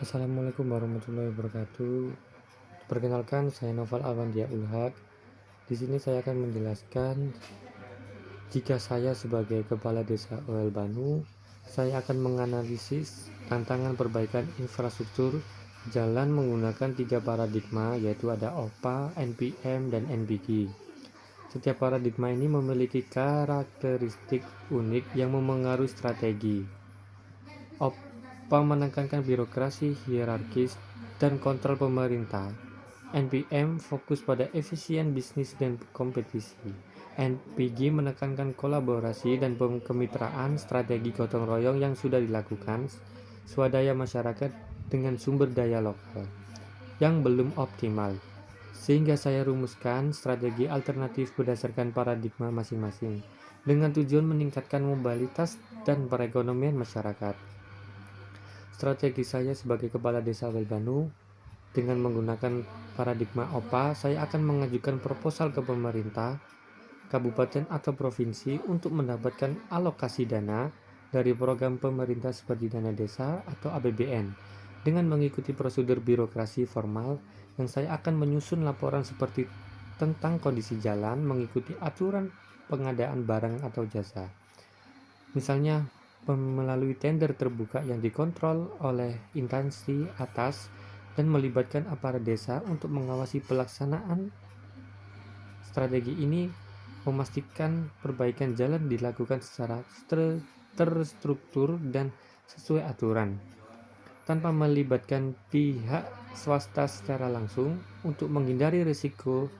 Assalamualaikum warahmatullahi wabarakatuh. Perkenalkan, saya Noval Awandia Ulhaq. Di sini saya akan menjelaskan jika saya sebagai kepala desa OL Banu, saya akan menganalisis tantangan perbaikan infrastruktur jalan menggunakan 3 paradigma, yaitu ada OPA, NPM, dan NBG. Setiap paradigma ini memiliki karakteristik unik yang memengaruhi strategi. OPA menekankan birokrasi hierarkis dan kontrol pemerintah. NPM fokus pada efisien bisnis dan kompetisi. NPG menekankan kolaborasi dan kemitraan, strategi gotong royong yang sudah dilakukan, swadaya masyarakat dengan sumber daya lokal yang belum optimal. Sehingga saya rumuskan strategi alternatif berdasarkan paradigma masing-masing dengan tujuan meningkatkan mobilitas dan perekonomian masyarakat. Strategi saya sebagai kepala desa OL Banu dengan menggunakan paradigma OPA, saya akan mengajukan proposal ke pemerintah, kabupaten atau provinsi untuk mendapatkan alokasi dana dari program pemerintah seperti dana desa atau APBN. Dengan mengikuti prosedur birokrasi formal, yang saya akan menyusun laporan seperti tentang kondisi jalan, mengikuti aturan pengadaan barang atau jasa. Misalnya, melalui tender terbuka yang dikontrol oleh instansi atas dan melibatkan aparat desa untuk mengawasi pelaksanaan. Strategi ini memastikan perbaikan jalan dilakukan secara terstruktur dan sesuai aturan, tanpa melibatkan pihak swasta secara langsung untuk menghindari risiko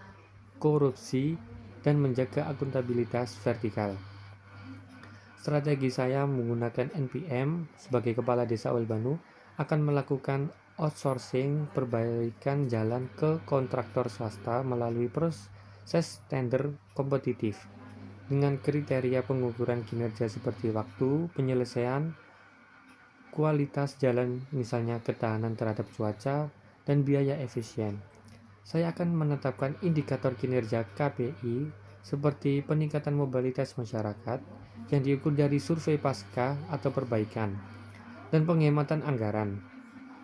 korupsi dan menjaga akuntabilitas vertikal. Strategi saya menggunakan NPM sebagai kepala desa OL Banu akan melakukan outsourcing perbaikan jalan ke kontraktor swasta melalui proses tender kompetitif dengan kriteria pengukuran kinerja seperti waktu penyelesaian, kualitas jalan, misalnya ketahanan terhadap cuaca, dan biaya efisien. Saya akan menetapkan indikator kinerja KPI seperti peningkatan mobilitas masyarakat yang diukur dari survei pasca atau perbaikan, dan penghematan anggaran.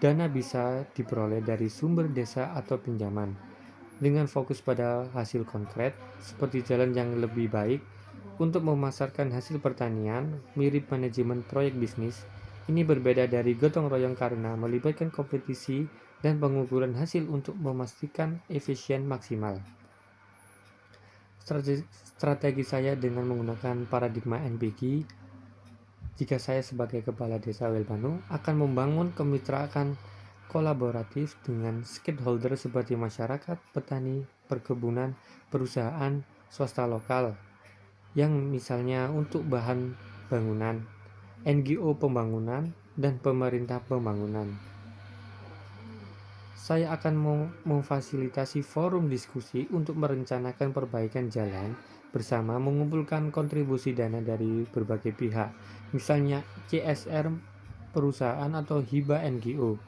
Dana bisa diperoleh dari sumber desa atau pinjaman dengan fokus pada hasil konkret seperti jalan yang lebih baik untuk memasarkan hasil pertanian. Mirip manajemen proyek bisnis, ini berbeda dari gotong royong karena melibatkan kompetisi dan pengukuran hasil untuk memastikan efisien maksimal. Strategi saya dengan menggunakan paradigma NPG jika saya sebagai kepala desa OL Banu akan membangun kemitraan kolaboratif dengan stakeholder seperti masyarakat, petani, perkebunan, perusahaan, swasta lokal, yang misalnya untuk bahan bangunan, NGO pembangunan, dan pemerintah pembangunan. Saya akan memfasilitasi forum diskusi untuk merencanakan perbaikan jalan bersama, mengumpulkan kontribusi dana dari berbagai pihak, misalnya CSR perusahaan atau hibah NGO,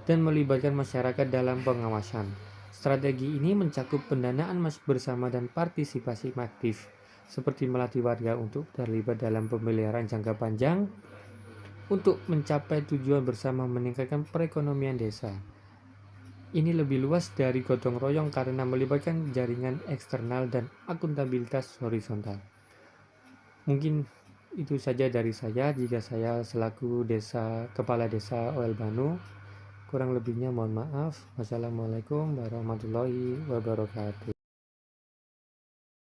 dan melibatkan masyarakat dalam pengawasan. Strategi ini mencakup pendanaan bersama dan partisipasi aktif, seperti melatih warga untuk terlibat dalam pemeliharaan jangka panjang untuk mencapai tujuan bersama meningkatkan perekonomian desa. Ini lebih luas dari gotong royong karena melibatkan jaringan eksternal dan akuntabilitas horizontal. Mungkin itu saja dari saya jika saya selaku kepala desa OL Banu. Kurang lebihnya mohon maaf. Wassalamualaikum warahmatullahi wabarakatuh.